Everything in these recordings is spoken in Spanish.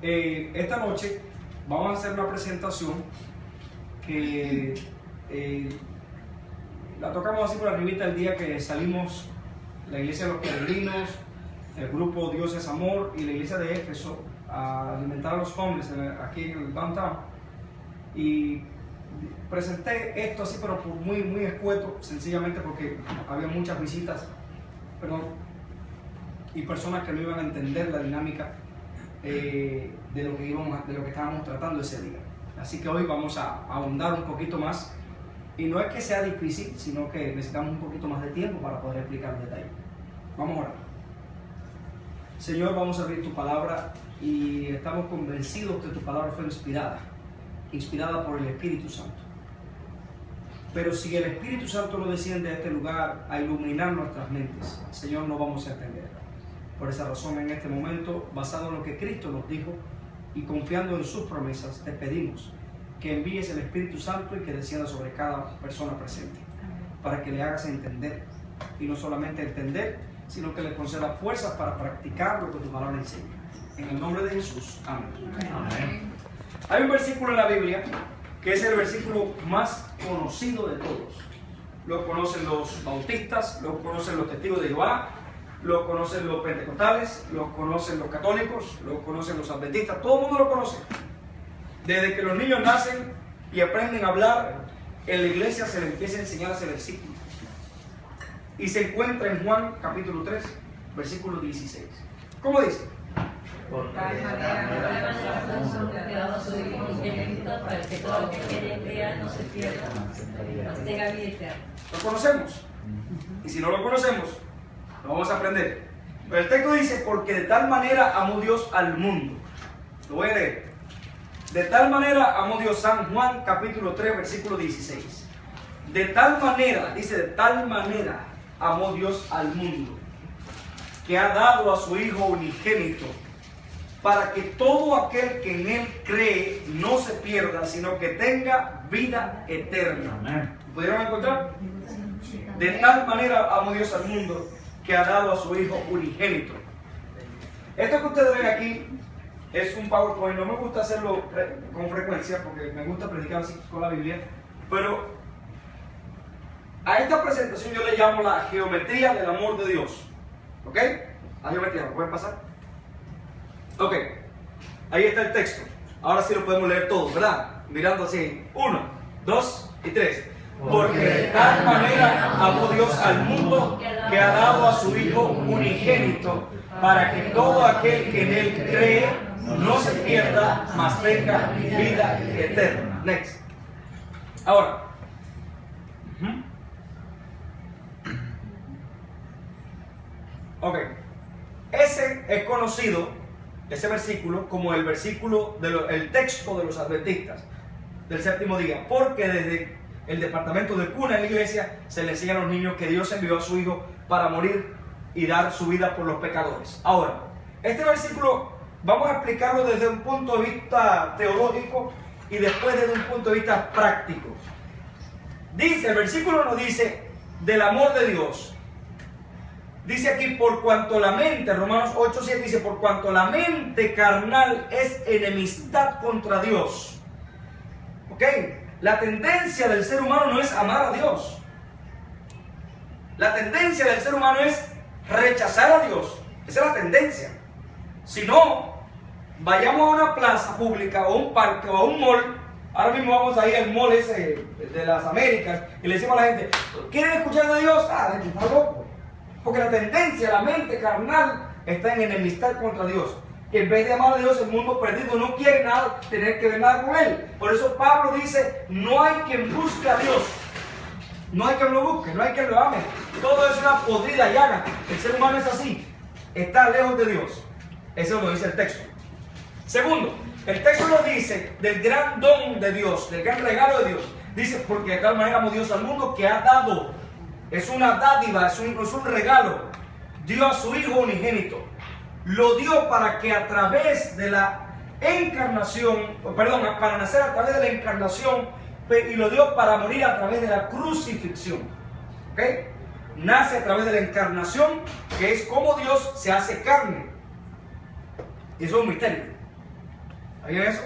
esta noche vamos a hacer una presentación que la tocamos así por arribita el día que salimos la iglesia de los peregrinos, el grupo Dios es Amor y la iglesia de Éfeso a alimentar a los hombres aquí en el downtown. Y presenté esto así, pero muy escueto, sencillamente porque había muchas visitas, y personas que no iban a entender la dinámica de lo que estábamos tratando ese día. Así que hoy vamos a ahondar un poquito más, y no es que sea difícil, sino que necesitamos un poquito más de tiempo para poder explicar en detalle. Vamos a orar. Señor, vamos a abrir tu palabra y estamos convencidos que tu palabra fue inspirada por el Espíritu Santo. Pero si el Espíritu Santo no desciende a este lugar a iluminar nuestras mentes, Señor, no vamos a entender. Por esa razón, en este momento, basado en lo que Cristo nos dijo y confiando en sus promesas, te pedimos que envíes el Espíritu Santo y que descienda sobre cada persona presente, para que le hagas entender, y no solamente entender, sino que le conceda fuerzas para practicar lo que tu palabra enseña. En el nombre de Jesús, amén. Amén. Hay un versículo en la Biblia que es el versículo más conocido de todos. Lo conocen los bautistas, lo conocen los testigos de Jehová, lo conocen los pentecostales, lo conocen los católicos, lo conocen los adventistas, todo el mundo lo conoce. Desde que los niños nacen y aprenden a hablar, en la iglesia se les empieza a enseñar ese versículo. Y se encuentra en Juan capítulo 3, versículo 16. ¿Cómo dice? Por tal manera a su Hijo unigénito, para que todo el que quiere crea no se pierda, mas tenga vida eterna. Lo conocemos. Y si no lo conocemos, lo vamos a aprender. Pero el texto dice, porque de tal manera amó Dios al mundo. Lo voy a leer. De tal manera amó Dios, San Juan capítulo 3, versículo 16. De tal manera, dice, de tal manera amó Dios al mundo, que ha dado a su Hijo unigénito, para que todo aquel que en Él cree no se pierda, sino que tenga vida eterna. ¿Pudieron encontrar? De tal manera amó Dios al mundo, que ha dado a su Hijo unigénito. Esto que ustedes ven aquí es un PowerPoint. No me gusta hacerlo con frecuencia porque me gusta predicar así con la Biblia, pero a esta presentación yo le llamo la geometría del amor de Dios. ¿Ok? La geometría, ¿lo pueden pasar? Ok, ahí está el texto. Ahora sí lo podemos leer todo, ¿verdad? Mirando así, 1, 2 y 3. Porque de tal manera amó Dios al mundo, que ha dado a su Hijo unigénito, para que todo aquel que en Él cree no se pierda, mas tenga vida eterna. Next. Ahora. Ok. Ese es conocido, ese versículo, como el versículo, el texto de los adventistas del séptimo día, porque desde el departamento de cuna en la iglesia se le enseña a los niños que Dios envió a su Hijo para morir y dar su vida por los pecadores. Ahora, este versículo vamos a explicarlo desde un punto de vista teológico y después desde un punto de vista práctico. Dice, el versículo nos dice del amor de Dios. Dice aquí, por cuanto la mente, Romanos 8:7 dice, por cuanto la mente carnal es enemistad contra Dios. ¿Ok? La tendencia del ser humano no es amar a Dios. La tendencia del ser humano es rechazar a Dios. Esa es la tendencia. Si no, vayamos a una plaza pública o a un parque o a un mall. Ahora mismo vamos a ir al mall ese de las Américas y le decimos a la gente, ¿quieren escuchar de Dios? Ah, la gente está loco. Porque la tendencia, la mente carnal está en enemistad contra Dios. Que en vez de amar a Dios, el mundo perdido no quiere nada, tener que ver nada con Él. Por eso Pablo dice, no hay quien busque a Dios. No hay quien lo busque, no hay quien lo ame. Todo es una podrida llaga. El ser humano es así. Está lejos de Dios. Eso lo dice el texto. Segundo, el texto nos dice del gran don de Dios, del gran regalo de Dios. Dice, porque de tal manera amó Dios al mundo que ha dado. Es una dádiva, es un regalo. Dio a su Hijo unigénito. Lo dio para que a través de la encarnación, para nacer a través de la encarnación, y lo dio para morir a través de la crucifixión. ¿Ok? Nace a través de la encarnación, que es como Dios se hace carne. Y eso es un misterio. ¿Sabían eso?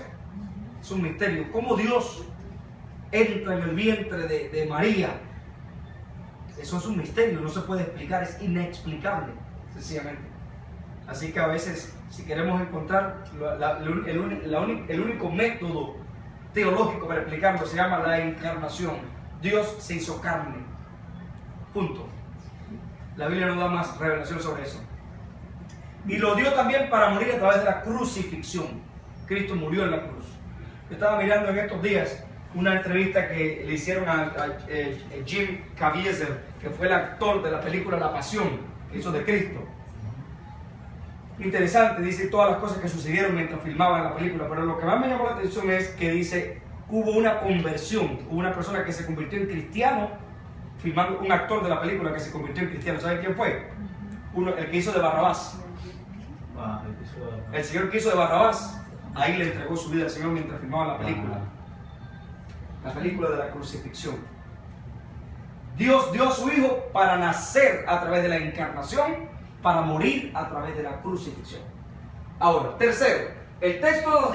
Es un misterio. ¿Cómo Dios entra en el vientre de María? Eso es un misterio, no se puede explicar, es inexplicable, sencillamente. Así que a veces, si queremos encontrar el único método teológico para explicarlo, se llama la encarnación. Dios se hizo carne. Punto. La Biblia no da más revelación sobre eso. Y lo dio también para morir a través de la crucifixión. Cristo murió en la cruz. Yo estaba mirando en estos días una entrevista que le hicieron a Jim Caviezel, que fue el actor de la película La Pasión, que hizo de Cristo. Interesante, dice todas las cosas que sucedieron mientras filmaban la película, pero lo que más me llamó la atención es que dice, hubo una conversión, hubo una persona que se convirtió en cristiano, filmando un actor de la película que se convirtió en cristiano. ¿Saben quién fue? El que hizo de Barrabás. El señor que hizo de Barrabás, ahí le entregó su vida al Señor mientras filmaba la película. La película de la crucifixión. Dios dio a su Hijo para nacer a través de la encarnación, para morir a través de la crucifixión. Ahora, tercero, el texto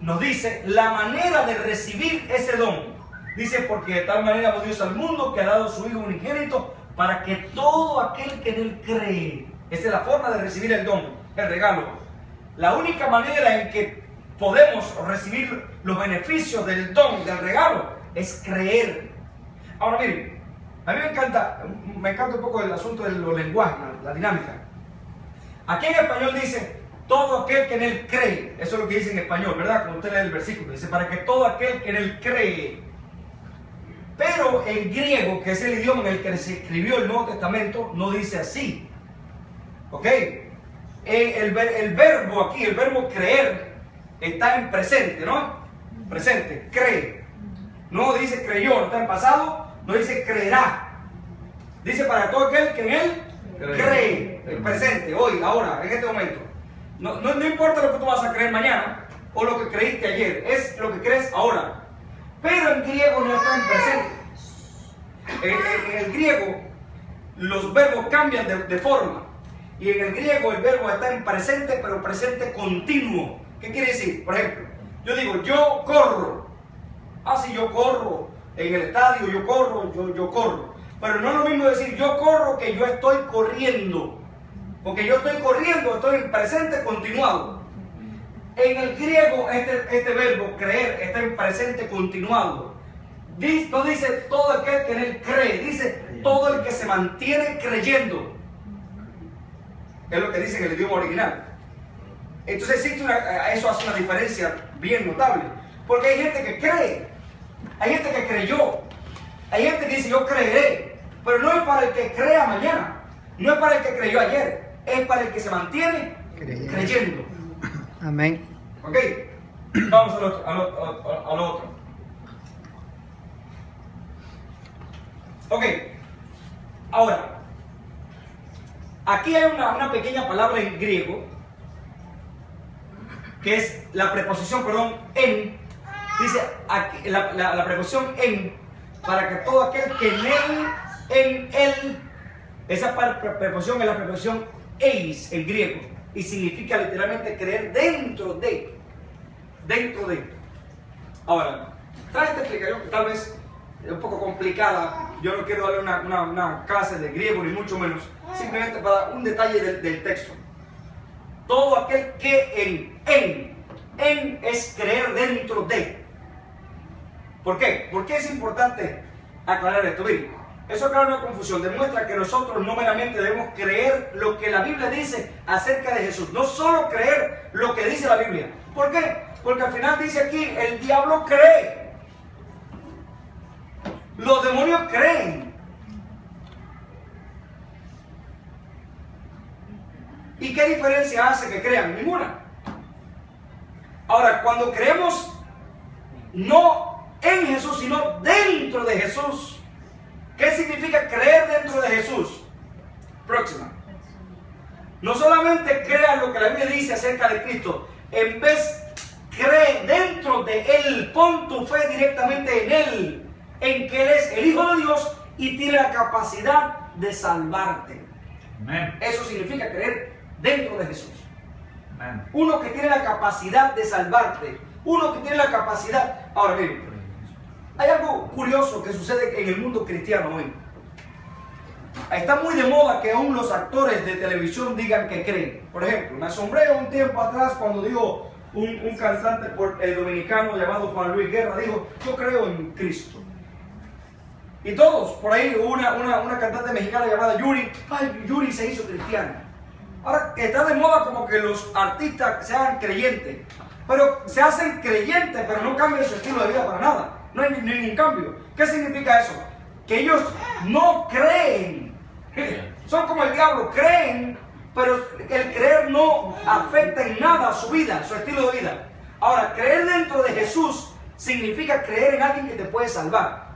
nos dice la manera de recibir ese don. Dice, porque de tal manera amó Dios al mundo que ha dado a su Hijo unigénito para que todo aquel que en Él cree. Esa es la forma de recibir el don, el regalo. La única manera en que podemos recibir los beneficios del don, del regalo, es creer. Ahora miren, a mí me encanta un poco el asunto de los lenguajes, la dinámica. Aquí en español dice, todo aquel que en Él cree. Eso es lo que dice en español, ¿verdad? Cuando usted lee el versículo, dice, para que todo aquel que en Él cree. Pero en griego, que es el idioma en el que se escribió el Nuevo Testamento, no dice así. ¿Ok? El verbo aquí, el verbo creer, está en presente, ¿no? Presente, cree. No dice creyó, no está en pasado, no dice creerá. Dice para todo aquel que en Él cree. El presente, hoy, ahora, en este momento. No importa lo que tú vas a creer mañana o lo que creíste ayer, es lo que crees ahora. Pero en griego no está en presente. En el griego los verbos cambian de forma. Y en el griego el verbo está en presente, pero presente continuo. ¿Qué quiere decir? Por ejemplo, yo digo, yo corro. Si yo corro en el estadio, yo corro, yo corro. Pero no es lo mismo decir yo corro que yo estoy corriendo. Porque yo estoy corriendo, estoy en presente continuado. En el griego este verbo creer está en presente continuado. No dice todo aquel que en Él cree, dice todo el que se mantiene creyendo. Es lo que dice en el idioma original. Entonces eso hace una diferencia bien notable. Porque hay gente que cree, hay gente que creyó, hay gente que dice yo creeré, pero no es para el que crea mañana, no es para el que creyó ayer, es para el que se mantiene creyendo. Amén. Ok, vamos al otro. Ok, ahora, aquí hay una pequeña palabra en griego, que es la preposición, en. Dice aquí, la preposición en, para que todo aquel que en él, esa preposición es la preposición eis en griego, y significa literalmente creer dentro de. Ahora, trae esta explicación que tal vez es un poco complicada. Yo no quiero darle una clase de griego ni mucho menos, simplemente para dar un detalle del texto. Todo aquel que en es creer dentro de. ¿Por qué? ¿Por qué es importante aclarar esto? Miren, eso aclara una confusión, demuestra que nosotros no meramente debemos creer lo que la Biblia dice acerca de Jesús, no solo creer lo que dice la Biblia. ¿Por qué? Porque al final dice aquí, el diablo cree, los demonios creen. ¿Y qué diferencia hace que crean? Ninguna. Ahora, cuando creemos no en Jesús, sino dentro de Jesús, ¿qué significa creer dentro de Jesús? Próxima. No solamente crea lo que la Biblia dice acerca de Cristo, en vez cree dentro de Él, pon tu fe directamente en Él, en que Él es el Hijo de Dios y tiene la capacidad de salvarte. Amen. Eso significa creer dentro de Jesús. Uno que tiene la capacidad de salvarte. Uno que tiene la capacidad. Ahora miren, hay algo curioso que sucede en el mundo cristiano hoy. Está muy de moda que aún los actores de televisión digan que creen. Por ejemplo, me asombré un tiempo atrás cuando dijo un cantante dominicano llamado Juan Luis Guerra, dijo, yo creo en Cristo. Y todos, por ahí una cantante mexicana llamada Yuri, ay, Yuri se hizo cristiana. Ahora está de moda como que los artistas se hagan creyentes, pero se hacen creyentes, pero no cambian su estilo de vida para nada. No hay ningún cambio. ¿Qué significa eso? Que ellos no creen. Son como el diablo, creen, pero el creer no afecta en nada a su vida, su estilo de vida. Ahora, creer dentro de Jesús significa creer en alguien que te puede salvar.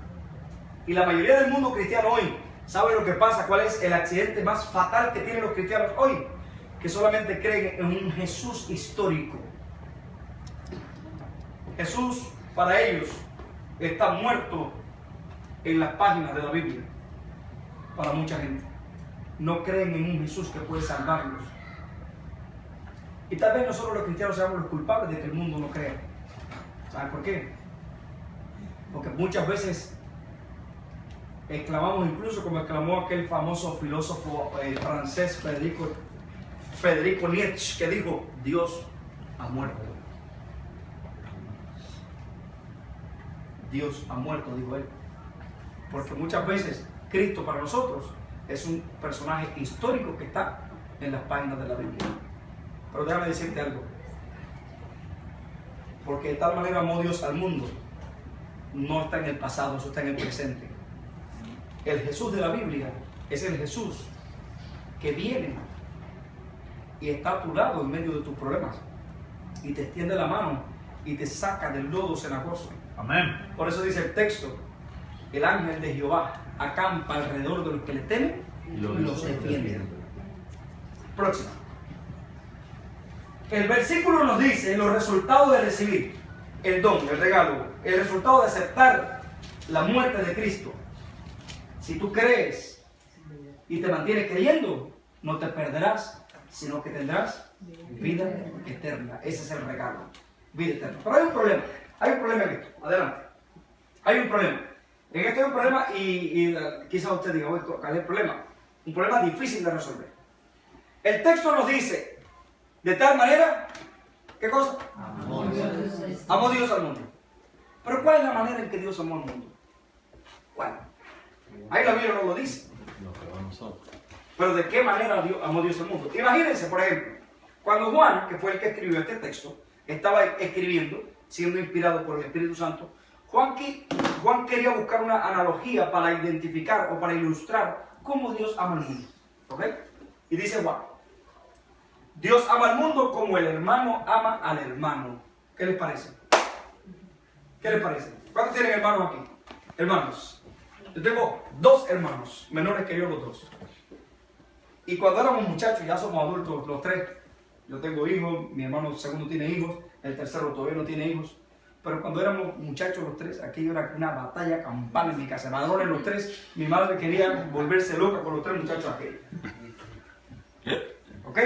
Y la mayoría del mundo cristiano hoy sabe lo que pasa, cuál es el accidente más fatal que tienen los cristianos hoy, que solamente creen en un Jesús histórico. Jesús para ellos está muerto en las páginas de la Biblia. Para mucha gente no creen en un Jesús que puede salvarlos. Y tal vez nosotros los cristianos seamos los culpables de que el mundo no crea. ¿Saben por qué? Porque muchas veces exclamamos, incluso como exclamó aquel famoso filósofo francés Federico Nietzsche, que dijo, Dios ha muerto. Dios ha muerto, dijo él. Porque muchas veces Cristo para nosotros es un personaje histórico que está en las páginas de la Biblia. Pero déjame decirte algo. Porque de tal manera amó Dios al mundo, no está en el pasado, eso está en el presente. El Jesús de la Biblia es el Jesús que viene y está a tu lado en medio de tus problemas y te extiende la mano y te saca del lodo cenagoso. Amén. Por eso dice el texto, el ángel de Jehová acampa alrededor de los que le temen y los defiende. Próximo. El versículo nos dice los resultados de recibir el don, el regalo, el resultado de aceptar la muerte de Cristo. Si tú crees y te mantienes creyendo, no te perderás, sino que tendrás vida eterna. Ese es el regalo, vida eterna. Pero hay un problema en esto. Adelante. Hay un problema. En esto hay un problema y quizás usted diga, ¿cuál es el problema? Un problema difícil de resolver. El texto nos dice, de tal manera, ¿qué cosa? Amó Dios al mundo. Pero ¿cuál es la manera en que Dios amó al mundo? ¿Cuál? Ahí la Biblia no lo dice. Pero ¿de qué manera amó Dios al mundo? Imagínense, por ejemplo, cuando Juan, que fue el que escribió este texto, estaba escribiendo, siendo inspirado por el Espíritu Santo, Juan quería buscar una analogía para identificar o para ilustrar cómo Dios ama al mundo. ¿Ok? Y dice Juan, Dios ama al mundo como el hermano ama al hermano. ¿Qué les parece? ¿Qué les parece? ¿Cuántos tienen hermanos aquí? Hermanos. Yo tengo 2 hermanos, menores que yo los 2. Y cuando éramos muchachos, ya somos adultos los 3. Yo tengo hijos, mi hermano segundo tiene hijos, el tercero todavía no tiene hijos. Pero cuando éramos muchachos los 3, aquello era una batalla campal en mi casa. Varones los 3, mi madre quería volverse loca con los 3 muchachos aquellos. ¿Ok?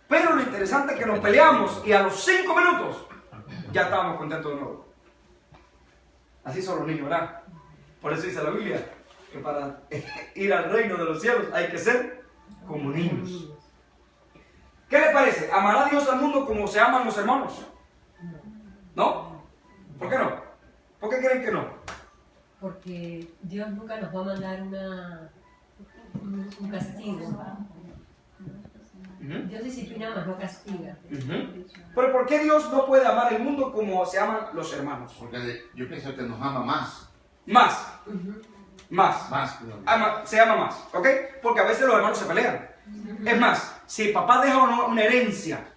Pero lo interesante es que nos peleamos y a los 5 minutos ya estábamos contentos de nuevo. Así son los niños, ¿verdad? Por eso dice la Biblia que para ir al reino de los cielos hay que ser como niños. ¿Qué les parece? ¿Amará Dios al mundo como se aman los hermanos? ¿No? ¿Por qué no? ¿Por qué creen que no? Porque Dios nunca nos va a mandar un castigo. Dios disciplina más, no castiga. Pero ¿por qué Dios no puede amar el mundo como se aman los hermanos? Porque yo pienso que nos ama más. Más. Más. Se ama más, ¿ok? Porque a veces los hermanos se pelean. Es más, si el papá deja una herencia,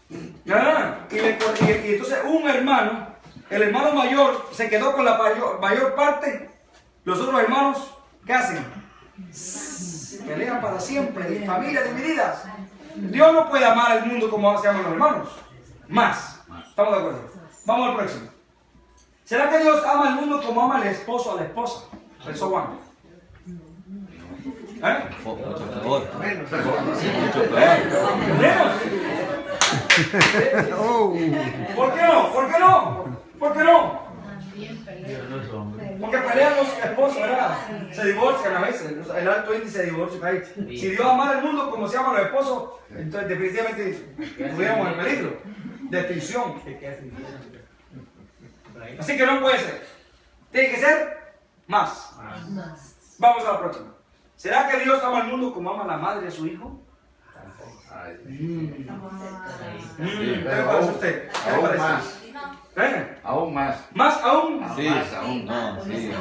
y entonces un hermano, el hermano mayor se quedó con la mayor parte, los otros hermanos, ¿qué hacen? Pelean para siempre, familias divididas. Dios no puede amar al mundo como se aman los hermanos. Más. ¿Estamos de acuerdo? Vamos al próximo. ¿Será que Dios ama al mundo como ama al esposo a la esposa? Pensó Juan. Mucho peor. Menos. ¿Por qué no? ¿Por qué no? ¿Por qué no? Porque pelean los esposos, ¿verdad? Se divorcian a veces, el alto índice de divorcio hay. Si Dios amara el mundo como se aman los esposos, entonces definitivamente estuviéramos en peligro de extinción. Así que no puede ser. Tiene que ser más. Vamos a la próxima. ¿Será que Dios ama al mundo como ama a la madre a su hijo? ¿Qué le parece a usted? ¿Qué le Aún parece? más. Aún más. ¿Más aún? Sí, Más aún. no, sí.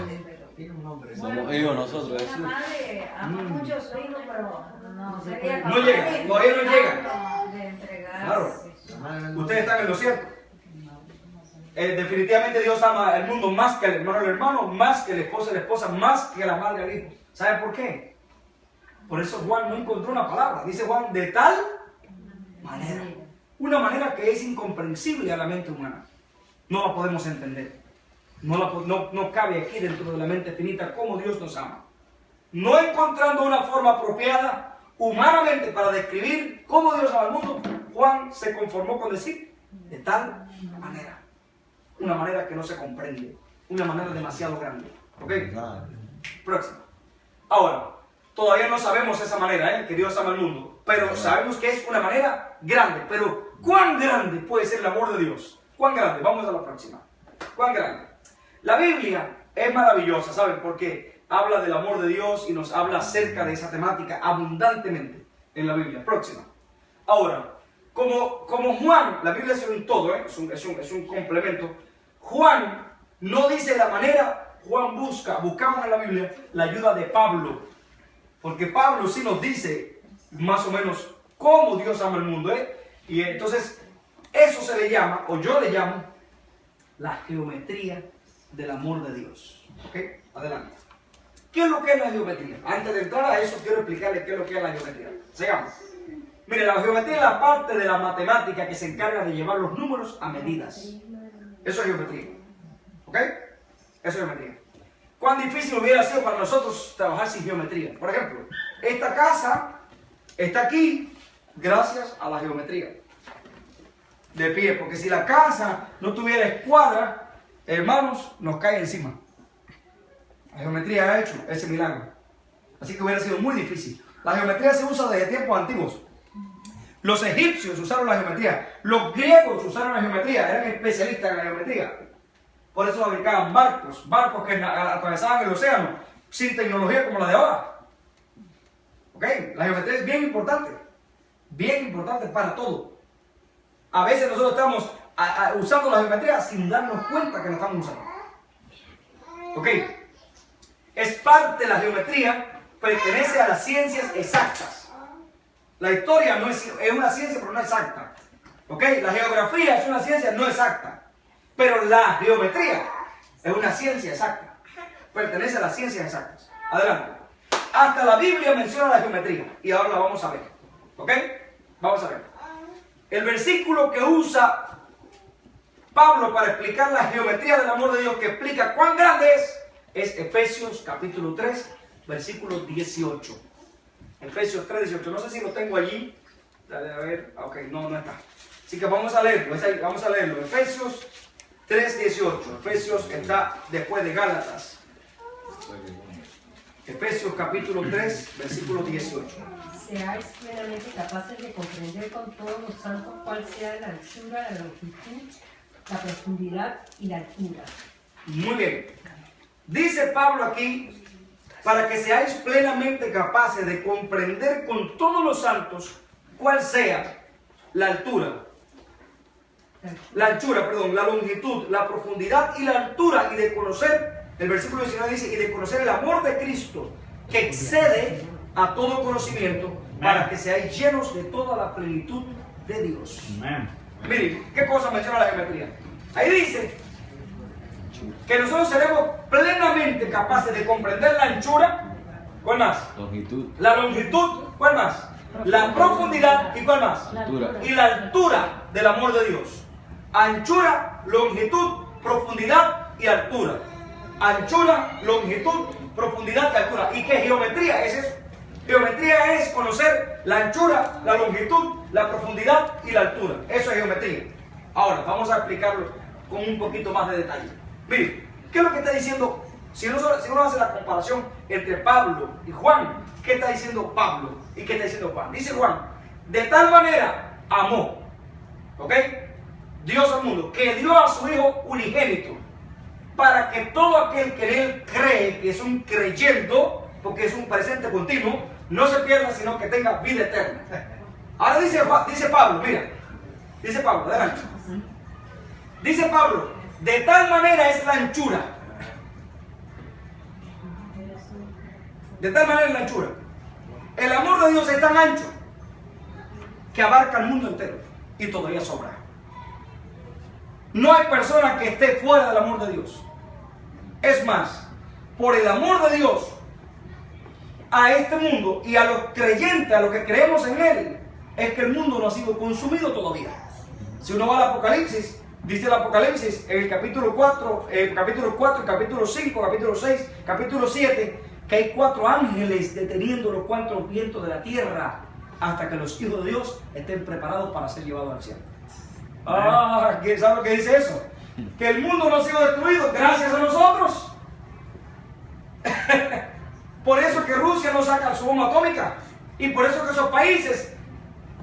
Somos hijos nosotros. La madre ama mucho a su hijo, pero no sería No llega, todavía no llega. de entregarse. Claro. Ustedes están en lo cierto. Definitivamente Dios ama al mundo más que al hermano, más que la esposa, más que la madre al hijo. ¿Sabe por qué? Por eso Juan no encontró una palabra. Dice Juan, de tal manera. Una manera que es incomprensible a la mente humana. No la podemos entender. No cabe aquí dentro de la mente finita cómo Dios nos ama. No encontrando una forma apropiada humanamente para describir cómo Dios ama al mundo, Juan se conformó con decir, de tal manera. Una manera que no se comprende. Una manera demasiado grande. ¿Ok? Próximo. Ahora, todavía no sabemos esa manera, que Dios ama al mundo. Pero sabemos que es una manera grande. Pero, ¿cuán grande puede ser el amor de Dios? ¿Cuán grande? Vamos a la próxima. ¿Cuán grande? La Biblia es maravillosa, ¿saben? Porque habla del amor de Dios y nos habla acerca de esa temática abundantemente en la Biblia. Próxima. Ahora, como Juan, la Biblia es un todo, es un complemento. Juan no dice la manera, Juan buscamos en la Biblia la ayuda de Pablo. Porque Pablo sí nos dice más o menos cómo Dios ama el mundo, Y entonces, eso se le llama, o yo le llamo, la geometría del amor de Dios. ¿Ok? Adelante. ¿Qué es lo que es la geometría? Antes de entrar a eso, quiero explicarles qué es lo que es la geometría. Sigamos. Mire, la geometría es la parte de la matemática que se encarga de llevar los números a medidas. Eso es geometría. ¿Ok? Eso es geometría. ¿Cuán difícil hubiera sido para nosotros trabajar sin geometría? Por ejemplo, esta casa está aquí gracias a la geometría de pie, porque si la casa no tuviera escuadra, hermanos, nos cae encima. La geometría ha hecho ese milagro. Así que hubiera sido muy difícil. La geometría se usa desde tiempos antiguos. Los egipcios usaron la geometría. Los griegos usaron la geometría. Eran especialistas en la geometría. Por eso fabricaban barcos que atravesaban el océano sin tecnología como la de ahora. ¿Ok? La geometría es bien importante para todo. A veces nosotros estamos usando la geometría sin darnos cuenta que la estamos usando. ¿Ok? Es parte de la geometría, pertenece a las ciencias exactas. La historia no es una ciencia, pero no exacta. ¿Ok? La geografía es una ciencia no exacta. Pero la geometría es una ciencia exacta. Pertenece a las ciencias exactas. Adelante. Hasta la Biblia menciona la geometría. Y ahora la vamos a ver. ¿Ok? Vamos a ver. El versículo que usa Pablo para explicar la geometría del amor de Dios, que explica cuán grande es Efesios capítulo 3, versículo 18. Efesios 3, 18. No sé si lo tengo allí. Dale a ver. Ok, no está. Así que vamos a leerlo. Vamos a leerlo. Efesios 3, 18. Efesios está después de Gálatas. Efesios capítulo 3, versículo 18. Seáis plenamente capaces de comprender con todos los santos cuál sea la anchura, la longitud, la profundidad y la altura. Muy bien. Dice Pablo aquí, para que seáis plenamente capaces de comprender con todos los santos cuál sea la altura, la longitud, la profundidad y la altura, y de conocer, el versículo 19 dice, y de conocer el amor de Cristo, que excede a todo conocimiento, para que seáis llenos de toda la plenitud de Dios. Miren, ¿qué cosa menciona la geometría? Ahí dice que nosotros seremos plenamente capaces de comprender la anchura, ¿cuál más? Longitud. La longitud, ¿cuál más? La profundidad, ¿y cuál más? Altura. Y la altura del amor de Dios. Anchura, longitud, profundidad y altura. Anchura, longitud, profundidad y altura. ¿Y qué geometría es eso? Geometría es conocer la anchura, la longitud la profundidad y la altura. Eso es geometría. Ahora, vamos a explicarlo con un poquito más de detalle. Miren, ¿qué es lo que está diciendo? Si uno hace la comparación entre Pablo y Juan, ¿qué está diciendo Pablo y qué está diciendo Juan? Dice Juan, de tal manera amó, ¿ok? Dios al mundo, que dio a su Hijo unigénito, para que todo aquel que en él cree, que es un creyendo, porque es un presente continuo, no se pierda, sino que tenga vida eterna. Ahora dice Pablo, mira, dice Pablo, adelante. Dice Pablo, de tal manera es la anchura. De tal manera es la anchura. El amor de Dios es tan ancho que abarca el mundo entero y todavía sobra. No hay persona que esté fuera del amor de Dios. Es más, por el amor de Dios a este mundo y a los creyentes, a los que creemos en Él, es que el mundo no ha sido consumido todavía. Si uno va al Apocalipsis, dice el Apocalipsis en el capítulo 4, capítulo 5, capítulo 6, capítulo 7, que hay 4 ángeles deteniendo los 4 vientos de la tierra hasta que los hijos de Dios estén preparados para ser llevados al cielo. ¿Sabe lo que dice eso? Que el mundo no ha sido destruido gracias a nosotros. Por eso que Rusia no saca su bomba atómica. Y por eso que esos países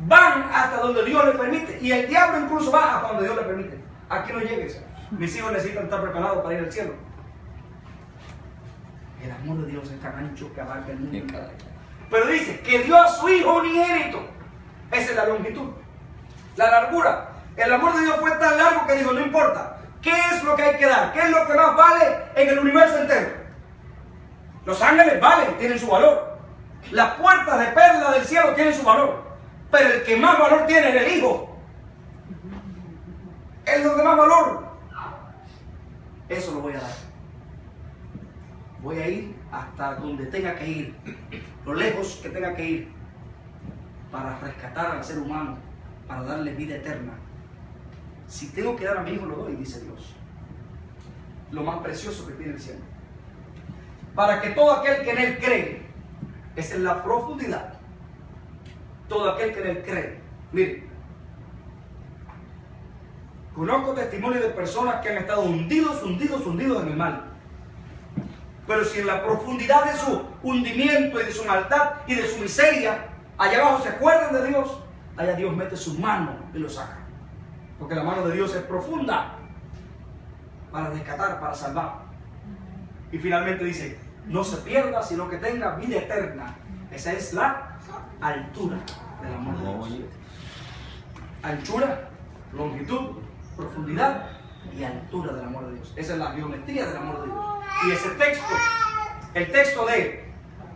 van hasta donde Dios les permite. Y el diablo incluso va hasta donde Dios les permite. Aquí no llegues. Mis hijos necesitan estar preparados para ir al cielo. El amor de Dios es tan ancho que abarca el mundo. Pero dice que dio a su Hijo unigénito. Esa es la longitud. La largura. El amor de Dios fue tan largo que dijo, no importa. ¿Qué es lo que hay que dar? ¿Qué es lo que más vale en el universo entero? Los ángeles valen, tienen su valor. Las puertas de perla del cielo tienen su valor. Pero el que más valor tiene es el Hijo. Es lo que más valor. Eso lo voy a dar. Voy a ir hasta donde tenga que ir. Lo lejos que tenga que ir. Para rescatar al ser humano. Para darle vida eterna. Si tengo que dar a mi Hijo, lo doy, dice Dios. Lo más precioso que tiene el cielo. Para que todo aquel que en Él cree, esa es la profundidad. Todo aquel que en Él cree. Mire, conozco testimonios de personas que han estado hundidos en el mal. Pero si en la profundidad de su hundimiento y de su maldad y de su miseria, allá abajo se acuerdan de Dios, allá Dios mete su mano y lo saca. Porque la mano de Dios es profunda para rescatar, para salvar. Y finalmente dice, no se pierda, sino que tenga vida eterna. Esa es la altura del amor de Dios. Anchura, longitud, profundidad y altura del amor de Dios. Esa es la geometría del amor de Dios. Y ese texto, el texto de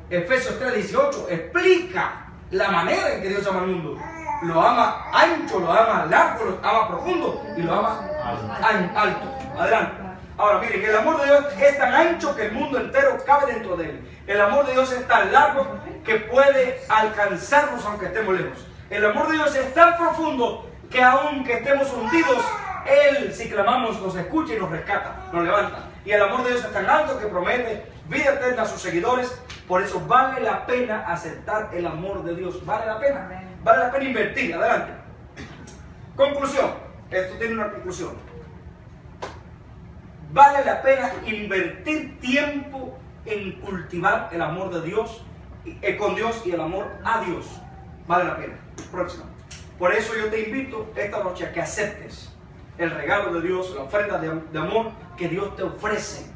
Efesios 3:18, explica la manera en que Dios ama al mundo. Lo ama ancho, lo ama largo, lo ama profundo y lo ama alto. Adelante. Ahora miren, el amor de Dios es tan ancho que el mundo entero cabe dentro de él. El amor de Dios es tan largo que puede alcanzarnos aunque estemos lejos. El amor de Dios es tan profundo que aunque estemos hundidos, Él, si clamamos, nos escucha y nos rescata, nos levanta. Y el amor de Dios es tan alto que promete vida eterna a sus seguidores. Por eso vale la pena aceptar el amor de Dios. Vale la pena. Vale la pena invertir. Adelante. Conclusión. Esto tiene una conclusión. Vale la pena invertir tiempo en cultivar el amor de Dios, con Dios y el amor a Dios. Vale la pena. Próximo. Por eso yo te invito esta noche a que aceptes el regalo de Dios, la ofrenda de amor que Dios te ofrece.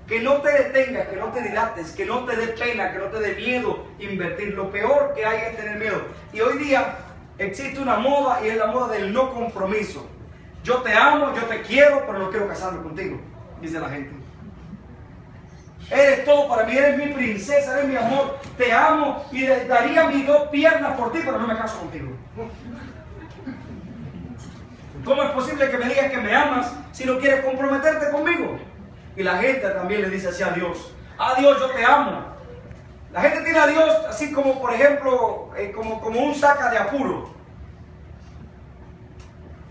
Que no te detengas, que no te dilates, que no te dé pena, que no te dé miedo invertir. Lo peor que hay es tener miedo. Y hoy día existe una moda y es la moda del no compromiso. Yo te amo, yo te quiero, pero no quiero casarme contigo, dice la gente. Eres todo para mí, eres mi princesa, eres mi amor, te amo y daría mis 2 piernas por ti, pero no me caso contigo. ¿Cómo es posible que me digas que me amas si no quieres comprometerte conmigo? Y la gente también le dice así a Dios. A Dios, yo te amo. La gente tiene a Dios así como, por ejemplo, como un saca de apuro.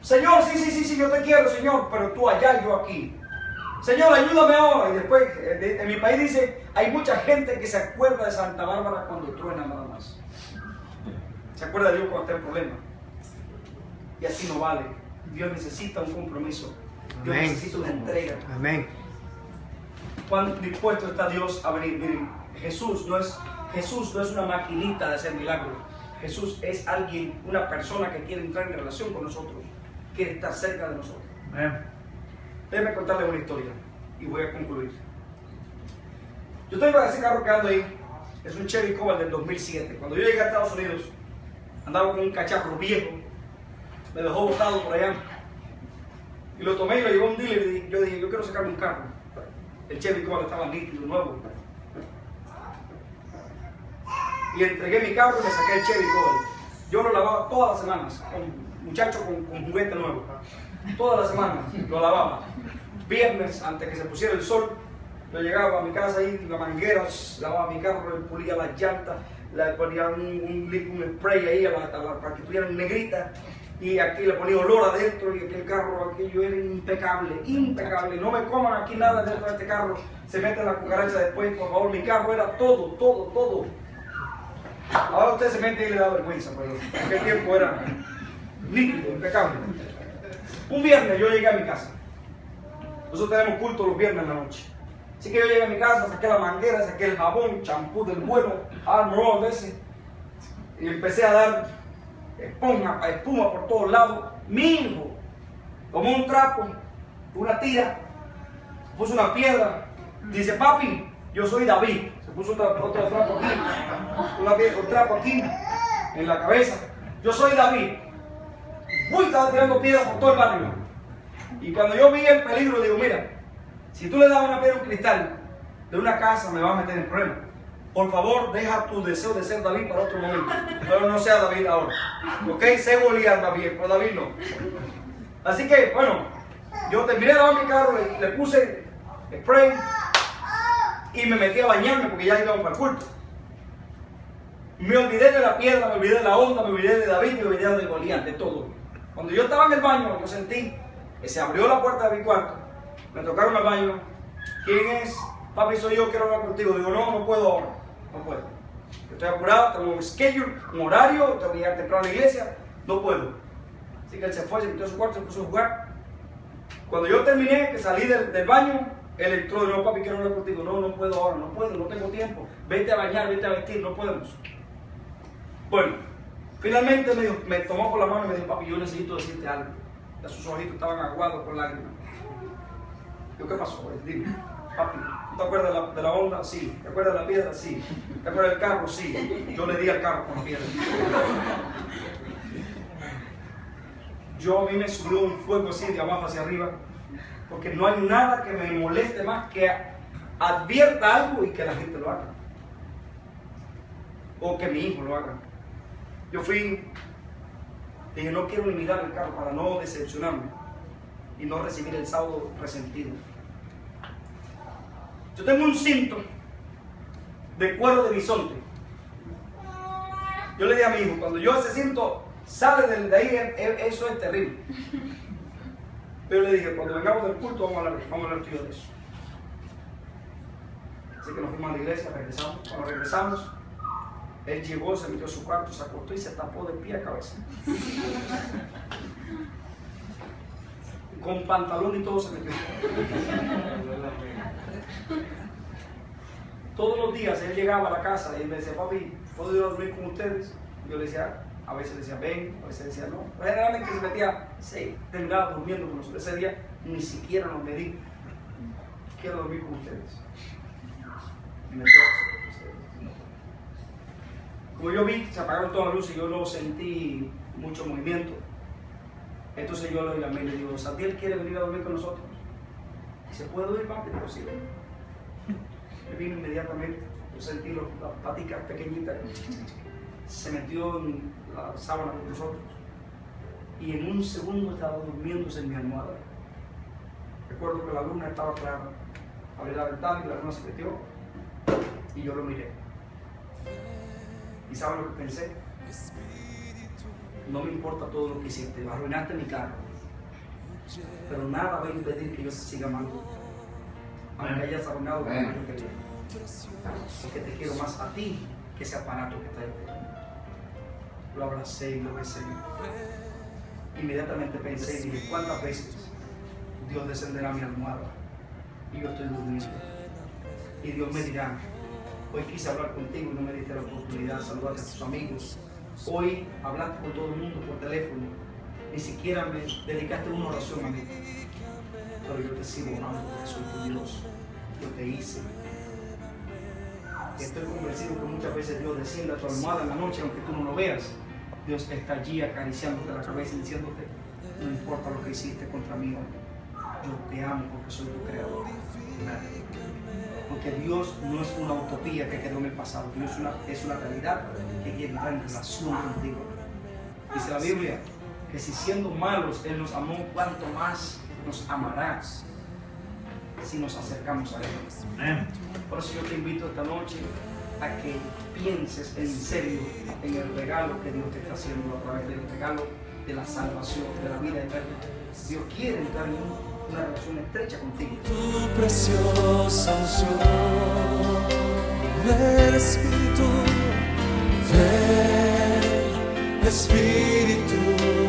Señor, sí, yo te quiero, Señor, pero tú allá y yo aquí. Señor, ayúdame ahora. Y después, en mi país dice, hay mucha gente que se acuerda de Santa Bárbara cuando truena nada más. Se acuerda de Dios cuando está en problemas. Y así no vale. Dios necesita un compromiso. Dios Amén. necesita una entrega. Amén. ¿Cuán dispuesto está Dios a venir? Miren, Jesús no es una maquinita de hacer milagros. Jesús es alguien, una persona que quiere entrar en relación con nosotros, quiere estar cerca de nosotros. Déjenme contarles una historia y voy a concluir. Yo tengo ese carro que ando ahí, es un Chevy Cobalt del 2007. Cuando yo llegué a Estados Unidos, andaba con un cacharro viejo, me dejó botado por allá. Y lo tomé y lo llevé a un dealer y yo dije, yo quiero sacarme un carro. El Chevy Cobalt estaba nítido, nuevo. Y entregué mi carro y me saqué el Chevy Cobalt. Yo lo lavaba todas las semanas, con muchachos con juguete nuevo. Todas las semanas lo lavaba. Viernes, antes que se pusiera el sol, yo llegaba a mi casa ahí, la manguera, lavaba mi carro, le pulía las llantas, le ponía un spray ahí para que estuvieran negritas. Y aquí le ponía olor adentro y aquel carro, aquello era impecable, impecable. No me coman aquí nada dentro de este carro, se mete la cucaracha después, por favor. Mi carro era todo. Ahora usted se mete y le da vergüenza, pero en aquel tiempo era nítido, impecable. Un viernes yo llegué a mi casa. Nosotros tenemos culto los viernes en la noche. Así que yo llegué a mi casa, saqué la manguera, saqué el jabón, champú del bueno, Arm All ese, y empecé a dar espuma por todos lados. Mi hijo tomó un trapo, una tira, puso una piedra, dice, papi, yo soy David. Se puso otro trapo aquí, un trapo aquí en la cabeza. Yo soy David. Uy, estaba tirando piedras por todo el barrio. Y cuando yo vi el peligro, digo, mira, si tú le das una piedra a un cristal de una casa, me vas a meter en problemas. Por favor, deja tu deseo de ser David para otro momento. Pero no sea David ahora. ¿Ok? Sé Goliat más bien, pero David no. Así que, bueno, yo terminé de lavar mi carro, le puse spray y me metí a bañarme porque ya íbamos para el culto. Me olvidé de la piedra, me olvidé de la onda, me olvidé de David, me olvidé de Goliat, de todo. Cuando yo estaba en el baño, yo sentí que se abrió la puerta de mi cuarto, me tocaron al baño. ¿Quién es? Papi, soy yo, quiero hablar contigo. Digo, no puedo ahora, no puedo. Estoy apurado, tengo un schedule, un horario, tengo que llegar temprano a la iglesia, no puedo. Así que él se fue, se metió a su cuarto, se puso a jugar. Cuando yo terminé, que salí del baño, él entró de nuevo, papi, quiero hablar contigo. No puedo ahora, no puedo, no tengo tiempo. Vete a bañar, vete a vestir, no podemos. Bueno, finalmente me tomó por la mano y me dijo, papi, yo necesito decirte algo. Ya sus ojitos estaban aguados con lágrimas. Digo, ¿qué pasó? Pues, dime, papi, ¿tú te acuerdas de la onda? Sí. ¿Te acuerdas de la piedra? Sí. ¿Te acuerdas del carro? Sí. Yo le di al carro con la piedra. A mí me subió un fuego así de abajo hacia arriba, porque no hay nada que me moleste más que advierta algo y que la gente lo haga. O que mi hijo lo haga. Yo dije, no quiero ni mirar el carro para no decepcionarme y no recibir el sábado resentido. Yo tengo un cinto de cuero de bisonte. Yo le dije a mi hijo, cuando yo ese cinto sale de ahí, eso es terrible. Pero le dije, cuando vengamos del culto vamos a hablar tú y yo de eso. Así que nos fuimos a la iglesia, regresamos. Cuando regresamos, él llegó, se metió a su cuarto, se acostó y se tapó de pie a cabeza. Con pantalón y todo se metió. Todos los días él llegaba a la casa y me decía, papi, ¿puedo ir a dormir con ustedes? Yo le decía, a veces le decía ven, a veces decía no. Pero generalmente se metía, sí, terminaba durmiendo con nosotros. Ese día ni siquiera nos medí. Quiero dormir con ustedes. Y me quedé con ustedes. Como yo vi, se apagaron todas las luces y yo no sentí mucho movimiento. Entonces yo lo llamé y le digo, Santiel quiere venir a dormir con nosotros. ¿Se puede ir, papi? Digo, sí. Me vino inmediatamente. Yo sentí las paticas pequeñitas. Se metió en la sábana con nosotros. Y en un segundo estaba durmiéndose en mi almohada. Recuerdo que la luna estaba clara. Abrí la ventana y la luna se metió. Y yo lo miré. ¿Y saben lo que pensé? No me importa todo lo que hiciste, arruinaste mi carro. Pero nada va a impedir que yo siga amando. Aunque hayas arruinado lo que yo quería. Porque te quiero más a ti que ese aparato que está ahí. lo abracé y lo besé. Inmediatamente pensé y dije, ¿cuántas veces Dios descenderá a mi almohada y yo estoy durmiendo? Y Dios me dirá, hoy quise hablar contigo y no me diste la oportunidad de saludarte a tus amigos. Hoy hablaste con todo el mundo por teléfono, ni siquiera me dedicaste una oración a mí. Pero yo te sigo amando porque soy tu Dios. Yo te hice. Estoy convencido que muchas veces Dios desciende a tu almohada en la noche, aunque tú no lo veas. Dios está allí acariciándote la cabeza y diciéndote, no importa lo que hiciste contra mí hoy, yo te amo porque soy tu creador. Porque Dios no es una utopía que quedó en el pasado, Dios es una realidad que quiere entrar en relación contigo. Dice la Biblia que si siendo malos Él nos amó, cuánto más nos amará si nos acercamos a Él. Por eso yo te invito esta noche a que pienses en serio en el regalo que Dios te está haciendo a través del regalo de la salvación, de la vida eterna. Dios quiere entrar en una relación estrecha contigo. Tu preciosa unción, ven Espíritu, ven Espíritu.